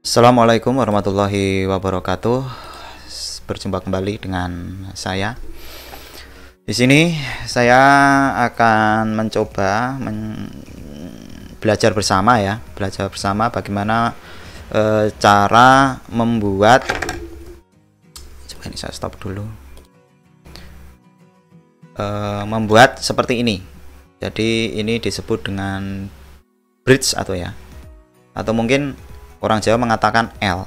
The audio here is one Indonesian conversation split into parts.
Assalamualaikum warahmatullahi wabarakatuh. Berjumpa kembali dengan saya. Di sini saya akan mencoba belajar bersama ya, belajar bersama bagaimana cara membuat. Coba ini saya stop dulu. Membuat seperti ini. Jadi ini disebut dengan bridge atau mungkin orang Jawa mengatakan L.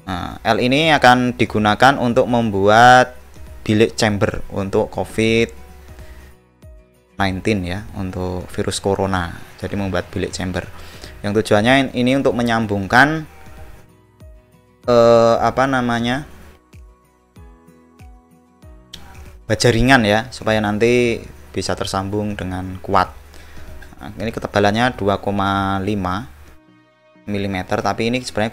Nah, L ini akan digunakan untuk membuat bilik chamber untuk COVID-19 ya, untuk virus corona. Jadi membuat bilik chamber. Yang tujuannya ini untuk menyambungkan baja ringan ya, supaya nanti bisa tersambung dengan kuat. Nah, ini ketebalannya 2,5 mm, tapi ini sebenarnya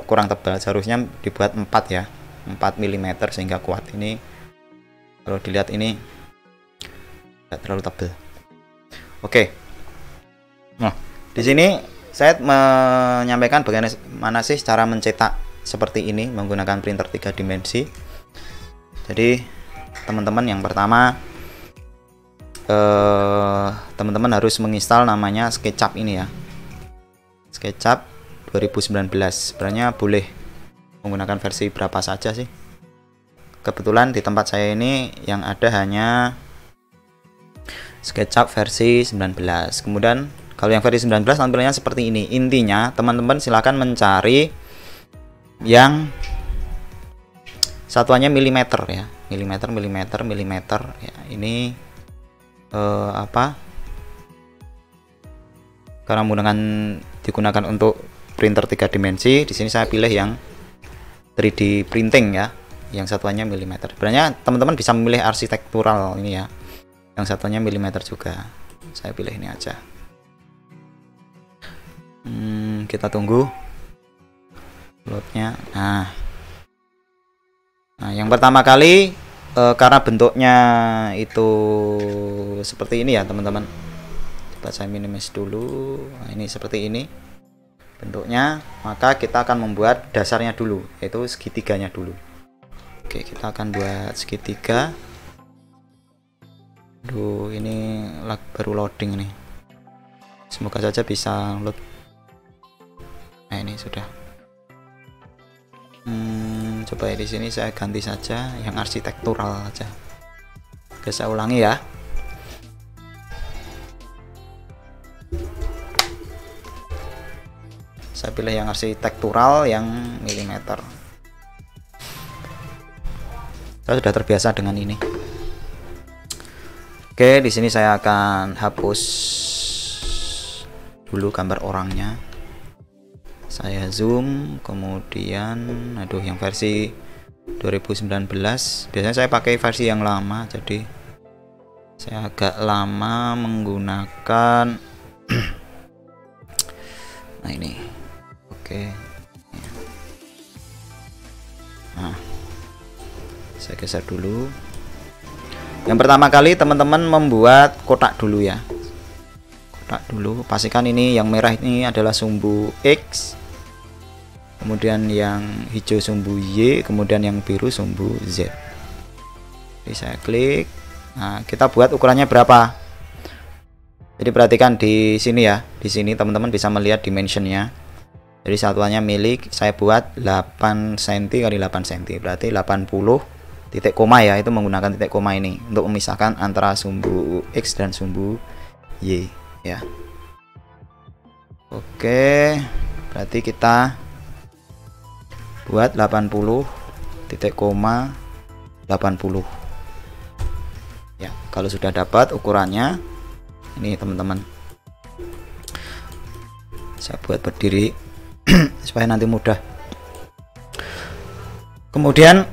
kurang tebal, seharusnya dibuat 4 ya, 4 mm sehingga kuat. Ini kalau dilihat ini tidak terlalu tebal. Oke. Nah, di sini saya menyampaikan bagaimana sih cara mencetak seperti ini menggunakan printer 3 dimensi. Jadi teman-teman, yang pertama teman-teman harus menginstal namanya SketchUp ini ya, SketchUp 2019. Sebenarnya boleh menggunakan versi berapa saja sih. Kebetulan di tempat saya ini yang ada hanya SketchUp versi 19. Kemudian kalau yang versi 19 tampilannya seperti ini. Intinya teman-teman silahkan mencari yang satuannya milimeter ya, milimeter ya. Ini karena digunakan untuk printer 3 dimensi, di sini saya pilih yang 3D printing ya, yang satuannya milimeter. Sebenarnya teman-teman bisa memilih arsitektural ini ya, yang satuannya milimeter juga. Saya pilih ini aja. Kita tunggu loadnya. Nah, yang pertama kali karena bentuknya itu seperti ini ya teman-teman. Coba saya minimis dulu. Nah, ini seperti ini bentuknya, maka kita akan membuat dasarnya dulu, yaitu segitiganya dulu. Oke, kita akan buat segitiga. Aduh, ini baru loading nih. Semoga saja bisa load. Nah, ini sudah. Coba di sini saya ganti saja yang arsitektural aja. Oke, saya ulangi ya. Saya pilih yang arsitektural yang milimeter. Saya sudah terbiasa dengan ini. Oke, di sini saya akan hapus dulu gambar orangnya. Saya zoom, kemudian yang versi 2019. Biasanya saya pakai versi yang lama, jadi saya agak lama menggunakan nah ini. Oke. Nah, saya geser dulu. Yang pertama kali teman-teman membuat kotak dulu ya. Kotak dulu, pastikan ini yang merah ini adalah sumbu X, kemudian yang hijau sumbu Y, kemudian yang biru sumbu Z. Jadi saya klik. Nah, kita buat ukurannya berapa. Jadi perhatikan di sini ya. Di sini teman-teman bisa melihat dimensionnya. Jadi satuannya milik saya buat 8 cm kali 8 cm. Berarti 80 titik koma ya. Itu menggunakan titik koma ini untuk memisahkan antara sumbu X dan sumbu Y ya. Oke, berarti kita buat 80 titik koma 80 ya. Kalau sudah dapat ukurannya ini teman-teman, saya buat berdiri supaya nanti mudah. Kemudian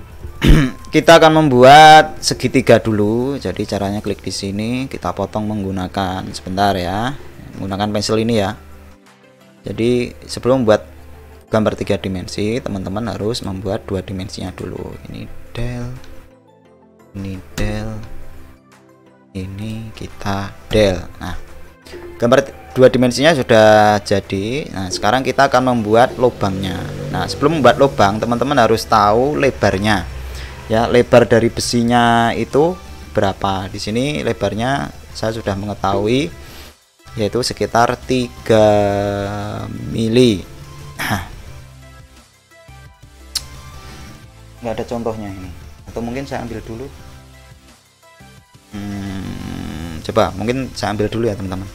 kita akan membuat segitiga dulu. Jadi caranya klik di sini, kita potong menggunakan sebentar ya, menggunakan pensil ini ya. Jadi sebelum buat gambar 3 dimensi, teman-teman harus membuat 2 dimensinya dulu. Ini del, ini del, ini kita del. Nah, Gambar dua dimensinya sudah jadi. Nah, sekarang kita akan membuat lubangnya. Nah, sebelum membuat lubang, teman-teman harus tahu lebarnya. Ya, lebar dari besinya itu berapa. Di sini lebarnya saya sudah mengetahui, yaitu sekitar 3 mili. Nggak ada contohnya ini, atau mungkin saya ambil dulu. Coba mungkin saya ambil dulu ya teman-teman.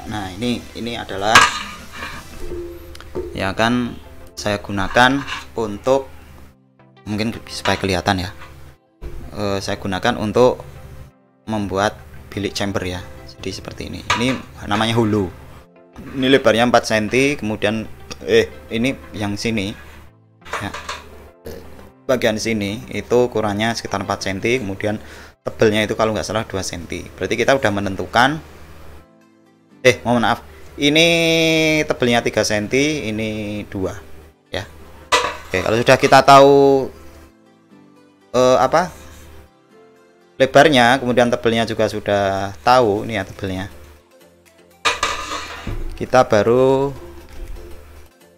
Nah, ini adalah ya kan saya gunakan untuk, mungkin supaya kelihatan ya, saya gunakan untuk membuat bilik chamber ya. Jadi seperti ini namanya hulu. Ini lebarnya 4 cm, kemudian ini yang sini ya, bagian sini itu ukurannya sekitar 4 cm, kemudian tebelnya itu kalau nggak salah 2 cm. Berarti kita udah menentukan, mohon maaf, ini tebelnya 3 cm, ini 2 ya. Oke, kalau sudah kita tahu lebarnya, kemudian tebelnya juga sudah tahu, ini ya tebelnya, kita baru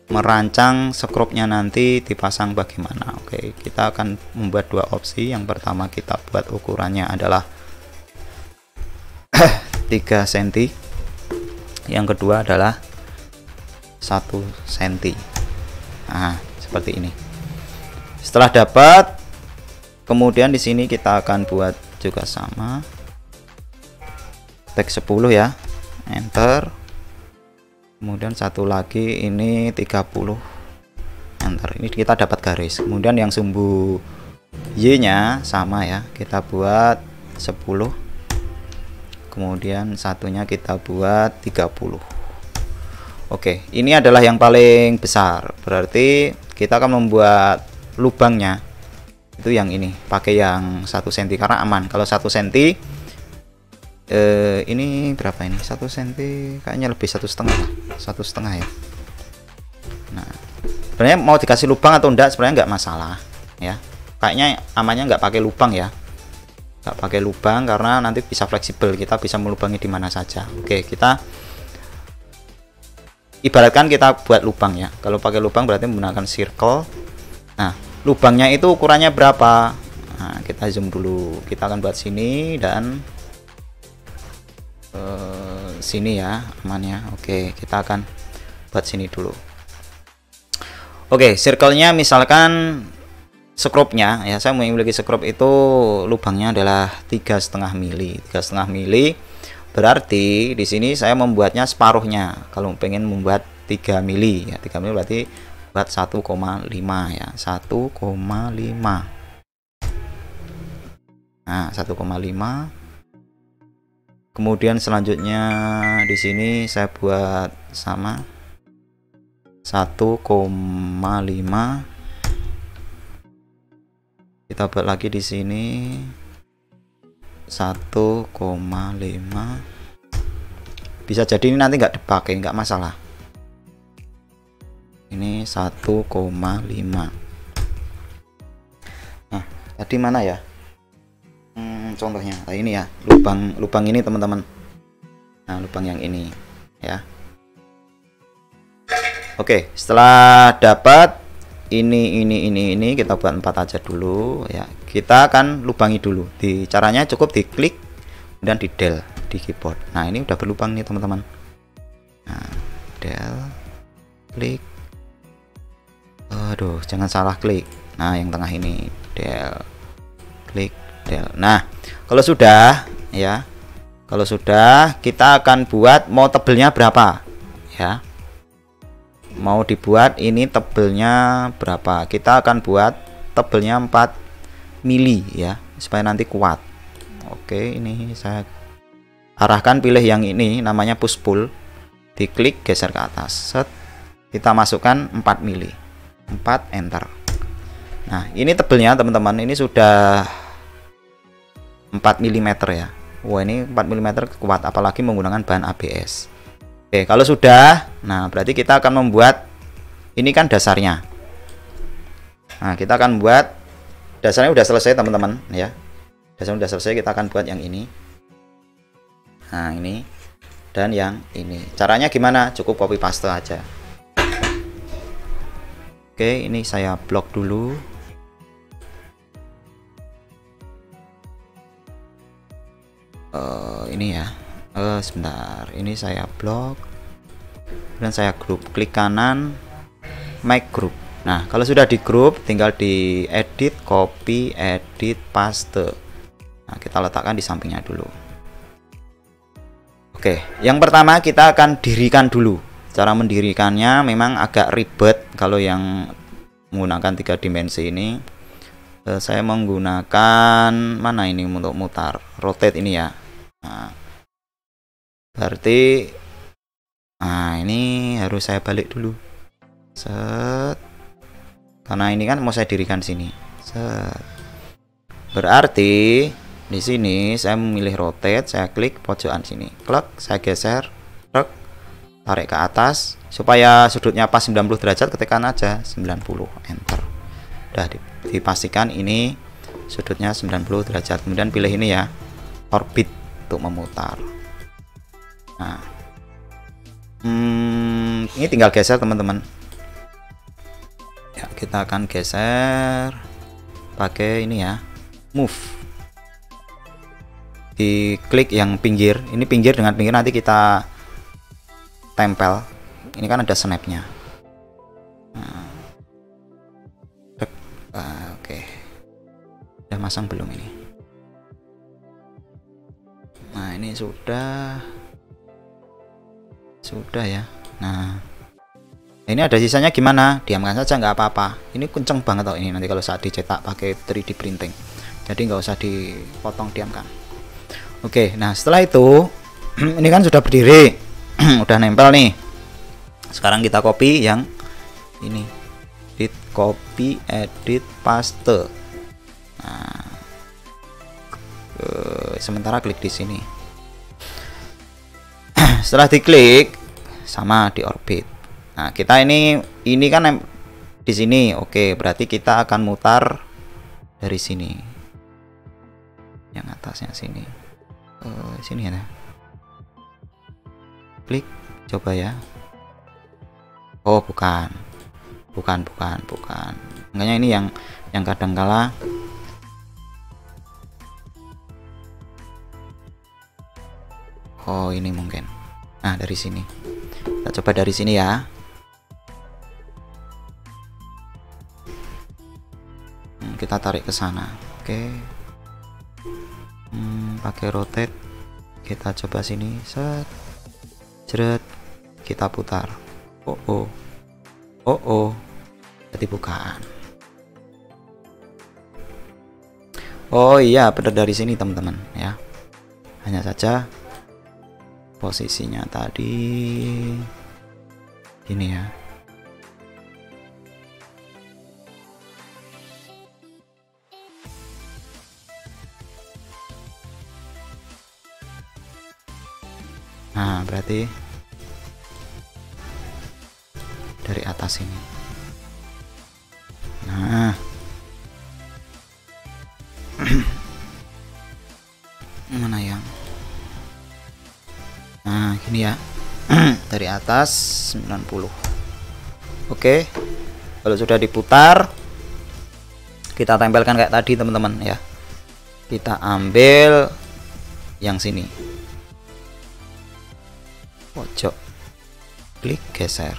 merancang skrupnya nanti dipasang bagaimana. Oke, kita akan membuat dua opsi. Yang pertama kita buat ukurannya adalah 3 cm, yang kedua adalah 1 cm. Nah, seperti ini. Setelah dapat, kemudian di sini kita akan buat juga sama, tag 10 ya, enter. Kemudian satu lagi ini 30, enter. Ini kita dapat garis. Kemudian yang sumbu Y nya sama ya, kita buat 10, kemudian satunya kita buat 30. Oke, ini adalah yang paling besar, berarti kita akan membuat lubangnya itu yang ini, pakai yang 1 cm karena aman. Kalau 1 cm ini berapa ini, 1 cm kayaknya lebih 1,5 ya. Nah, sebenarnya mau dikasih lubang atau enggak sebenarnya nggak masalah ya, kayaknya amannya nggak pakai lubang ya, nggak pakai lubang karena nanti bisa fleksibel, kita bisa melubangi di mana saja. Oke, kita ibaratkan kita buat lubang ya. Kalau pakai lubang berarti menggunakan circle. Nah, lubangnya itu ukurannya berapa? Nah, kita zoom dulu. Kita akan buat sini dan sini ya, amannya. Oke, kita akan buat sini dulu. Oke, circle-nya misalkan skrupnya ya, saya memiliki skrup itu lubangnya adalah 3,5 mili. 3,5 mili berarti di sini saya membuatnya separuhnya. Kalau pengen membuat 3 mili ya, 3 mili berarti buat 1,5 ya, 1,5. Nah, 1,5. Kemudian selanjutnya di sini saya buat sama 1,5. Kita buat lagi di sini 1,5. Bisa jadi ini nanti nggak dipakai, nggak masalah. Ini 1,5. Nah, tadi mana ya contohnya? Nah, ini ya, lubang ini teman-teman. Nah, lubang yang ini ya. Oke, setelah dapat ini kita buat 4 aja dulu ya. Kita akan lubangi dulu. Caranya cukup diklik dan di del di keyboard. Nah, ini udah berlubang nih teman-teman. Nah, del, klik. Aduh, jangan salah klik. Nah, yang tengah ini del, klik, del. Nah, kalau sudah ya, kalau sudah kita akan buat mau tebelnya berapa ya. Mau dibuat ini tebelnya berapa, kita akan buat tebelnya 4 mili ya, supaya nanti kuat. Oke, ini saya arahkan, pilih yang ini namanya push pull, diklik geser ke atas, set, kita masukkan 4 mili, 4, enter. Nah, ini tebelnya teman-teman, ini sudah 4 mm ya, Wah, ini 4 mm kuat, apalagi menggunakan bahan ABS. Oke, kalau sudah, nah berarti kita akan membuat, ini kan dasarnya. Nah, kita akan buat, dasarnya udah selesai teman-teman ya. Dasarnya udah selesai, kita akan buat yang ini. Nah, ini dan yang ini. Caranya gimana? Cukup copy paste aja. Oke, ini saya blok dulu. Ini ya. Sebentar, ini saya blok dan saya grup, klik kanan, make group. Nah, kalau sudah di grup, tinggal di edit, copy, edit, paste. Nah, kita letakkan di sampingnya dulu. Oke, yang pertama kita akan dirikan dulu. Cara mendirikannya memang agak ribet kalau yang menggunakan 3 dimensi ini. Saya menggunakan mana ini untuk mutar, rotate ini ya. Nah, berarti ini harus saya balik dulu. Set. Karena ini kan mau saya dirikan sini. Set. Berarti di sini saya memilih rotate, saya klik pojokan sini. Klik, saya geser, klik, tarik ke atas supaya sudutnya pas 90 derajat, ketikkan aja 90, enter. Udah dipastikan ini sudutnya 90 derajat. Kemudian pilih ini ya, orbit untuk memutar. Nah, ini tinggal geser teman-teman. Ya, kita akan geser pakai ini ya, move. Diklik yang pinggir, ini pinggir dengan pinggir nanti kita tempel. Ini kan ada snapnya. Nah, oke, udah masang belum ini? Nah, ini sudah ya. Nah, ini ada sisanya, gimana? Diamkan saja, nggak apa-apa. Ini kenceng banget toh ini, nanti kalau saat dicetak pakai 3D printing, jadi nggak usah dipotong, diamkan. Oke, nah setelah itu ini kan sudah berdiri, udah nempel nih. Sekarang kita copy yang ini, edit, copy, edit, paste. Nah, sementara klik di sini. Setelah diklik, sama di orbit. Nah, kita ini kan di sini. Oke, berarti kita akan mutar dari sini. Yang atasnya sini. Sini ya. Klik, coba ya. Oh, bukan. Makanya ini yang kadang kala ini mungkin. Nah, dari sini. Kita coba dari sini ya. Kita tarik ke sana. Oke. Pakai rotate, kita coba sini, set, jeret, kita putar. Jadi bukan. Oh iya, benar, dari sini teman-teman ya. Hanya saja posisinya tadi gini ya. Nah, berarti dari atas ini. Nah, mana yang? Nah, gini ya. Dari atas 90. Oke. Kalau sudah diputar, kita tempelkan kayak tadi teman-teman ya. Kita ambil yang sini. Pojok, klik, geser,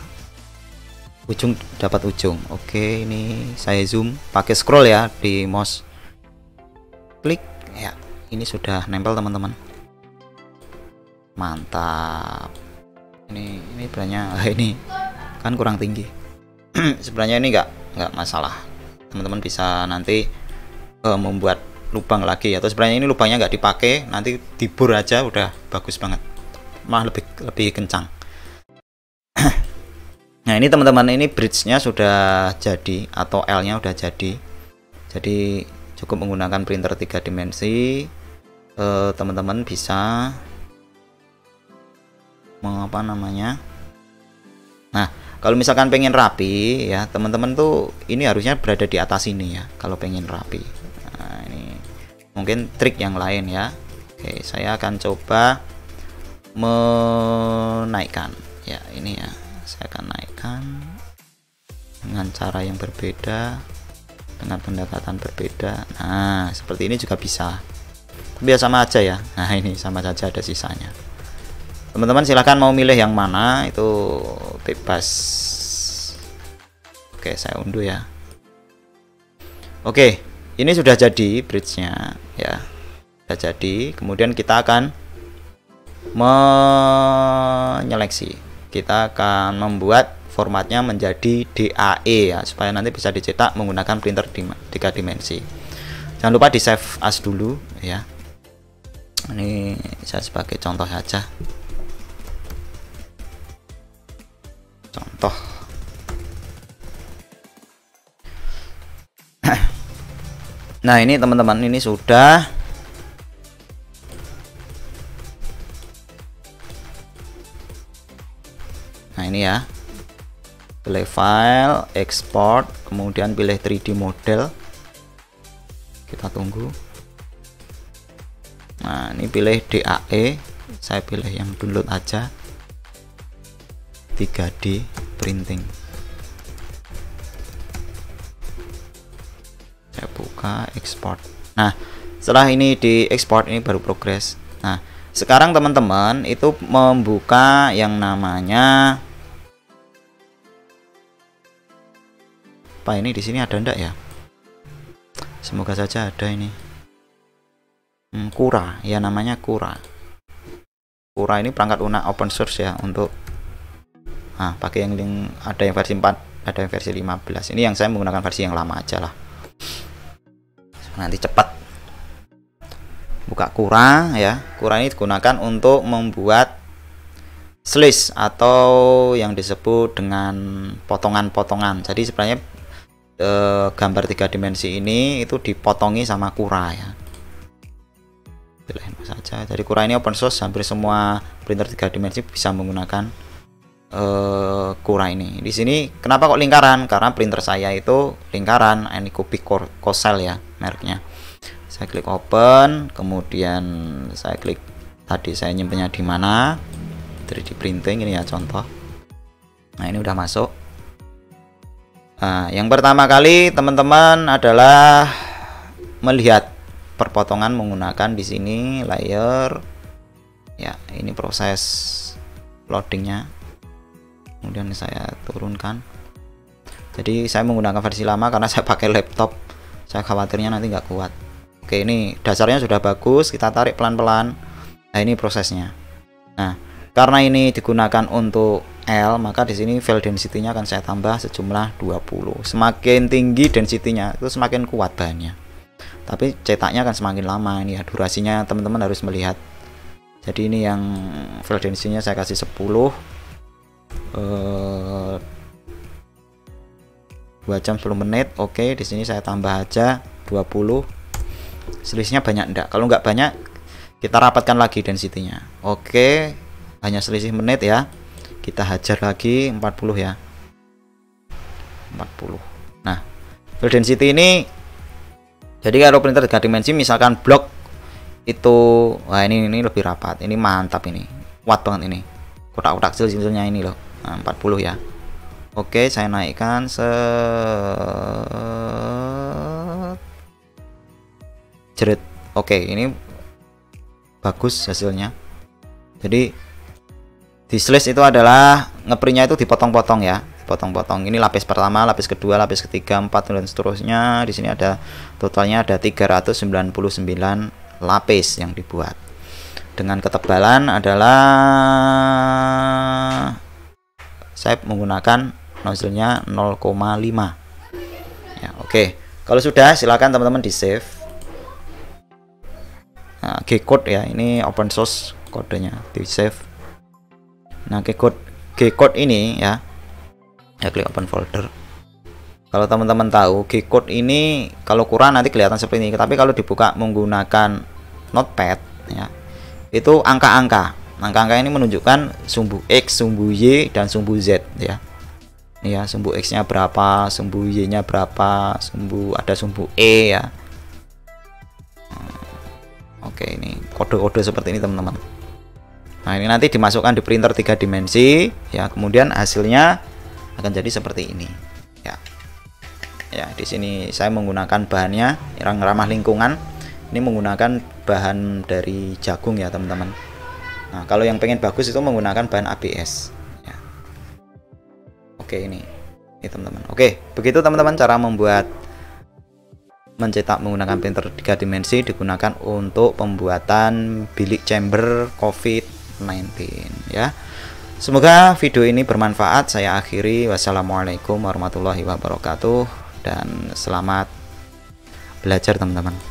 ujung dapat ujung. Oke, ini saya zoom pakai scroll ya di mouse, klik ya, ini sudah nempel teman-teman. Mantap. Ini berannya ini kan kurang tinggi. Sebenarnya ini nggak masalah, teman-teman bisa nanti membuat lubang lagi, atau sebenarnya ini lubangnya nggak dipakai, nanti dibur aja udah bagus banget, malah lebih kencang. Nah, ini teman-teman, ini bridge-nya sudah jadi atau L-nya udah jadi cukup menggunakan printer 3 dimensi. teman-teman bisa apa namanya. Nah, kalau misalkan pengen rapi ya, teman-teman tuh ini harusnya berada di atas ini ya, kalau pengen rapi. Nah, ini mungkin trik yang lain ya. Oke, saya akan coba menaikkan ya, ini ya. Saya akan naikkan dengan cara yang berbeda, dengan pendekatan berbeda. Nah, seperti ini juga bisa. Tapi ya sama aja ya. Nah, ini sama saja, ada sisanya. Teman-teman silahkan mau milih yang mana, itu bebas. Oke, saya unduh ya. Oke, ini sudah jadi bridge-nya ya. Sudah jadi. Kemudian kita akan menyeleksi. Kita akan membuat formatnya menjadi DAE ya, supaya nanti bisa dicetak menggunakan printer 3 dimensi. Jangan lupa di save as dulu ya. Ini saya sebagai contoh saja. Contoh. Nah, ini teman-teman, ini sudah. Nah, ini ya. Pilih file, export, kemudian pilih 3D model. Kita tunggu. Nah, ini pilih DAE. Saya pilih yang download aja. 3D printing. Saya buka export. Nah, setelah ini di export, ini baru progress. Nah, sekarang teman-teman itu membuka yang namanya apa ini, di sini ada ndak ya? Semoga saja ada ini. Cura ya, namanya Cura. Cura ini perangkat lunak open source ya, untuk pakai yang link, ada yang versi 4, ada yang versi 15. Ini yang saya menggunakan versi yang lama aja lah. Nanti cepat. Buka Cura ya. Cura ini digunakan untuk membuat slash atau yang disebut dengan potongan-potongan. Jadi sebenarnya gambar 3 dimensi ini itu dipotongi sama Cura ya. Pilih saja. Jadi Cura ini open source, hampir semua printer 3 dimensi bisa menggunakan Cura ini. Di sini kenapa kok lingkaran? Karena printer saya itu lingkaran, ini Cubic Cosel ya mereknya. Saya klik open, kemudian saya klik tadi saya nyimpennya di mana, 3D printing ini ya contoh. Nah, ini udah masuk. Nah, yang pertama kali teman-teman adalah melihat perpotongan menggunakan di sini layer ya. Ini proses loadingnya. Kemudian saya turunkan. Jadi saya menggunakan versi lama karena saya pakai laptop, saya khawatirnya nanti nggak kuat. Oke, ini dasarnya sudah bagus, kita tarik pelan-pelan. Nah, ini prosesnya. Nah, karena ini digunakan untuk L, maka di sini file density-nya akan saya tambah sejumlah 20. Semakin tinggi density-nya itu semakin kuat bahannya, tapi cetaknya akan semakin lama. Ini ya durasinya, teman-teman harus melihat. Jadi ini yang file density-nya saya kasih 10, 2 jam 10 menit. Oke, di sini saya tambah aja 20. Selisihnya banyak enggak? Kalau enggak banyak, kita rapatkan lagi density-nya. Oke, hanya selisih menit ya. Kita hajar lagi 40 ya. 40. Nah, file density ini, jadi kalau printer 3 dimensi misalkan blok itu, wah ini lebih rapat. Ini mantap, ini kuat banget ini. Kotak-kotak kecil-kecilnya ini loh. Nah, 40 ya. Oke, saya naikkan jerit. Oke, ini bagus hasilnya. Jadi di slash itu adalah ngeprintnya itu dipotong-potong ya, dipotong-potong. Ini lapis pertama, lapis kedua, lapis ketiga, 4 dan seterusnya. Di sini ada totalnya ada 399 lapis yang dibuat. Dengan ketebalan adalah saya menggunakan nozzle-nya 0,5 ya. Oke, kalau sudah silakan teman-teman di save. Nah, G-code ya, ini open source kodenya, di save. Nah, G-code ini ya, klik open folder. Kalau teman-teman tahu G-code ini kalau kurang nanti kelihatan seperti ini, tapi kalau dibuka menggunakan notepad ya. Itu angka-angka. Angka-angka ini menunjukkan sumbu X, sumbu Y, dan sumbu Z ya. Ini ya, sumbu X-nya berapa, sumbu Y-nya berapa, ada sumbu E ya. Oke, ini kode-kode seperti ini teman-teman. Nah, ini nanti dimasukkan di printer 3 dimensi ya, kemudian hasilnya akan jadi seperti ini ya. Ya, di sini saya menggunakan bahannya yang ramah lingkungan. Ini menggunakan bahan dari jagung ya, teman-teman. Nah, kalau yang pengen bagus itu menggunakan bahan ABS ya. Oke, ini teman-teman. Oke, begitu teman-teman cara mencetak menggunakan printer 3 dimensi, digunakan untuk pembuatan bilik chamber COVID-19 ya. Semoga video ini bermanfaat. Saya akhiri. Wassalamualaikum warahmatullahi wabarakatuh, dan selamat belajar teman-teman.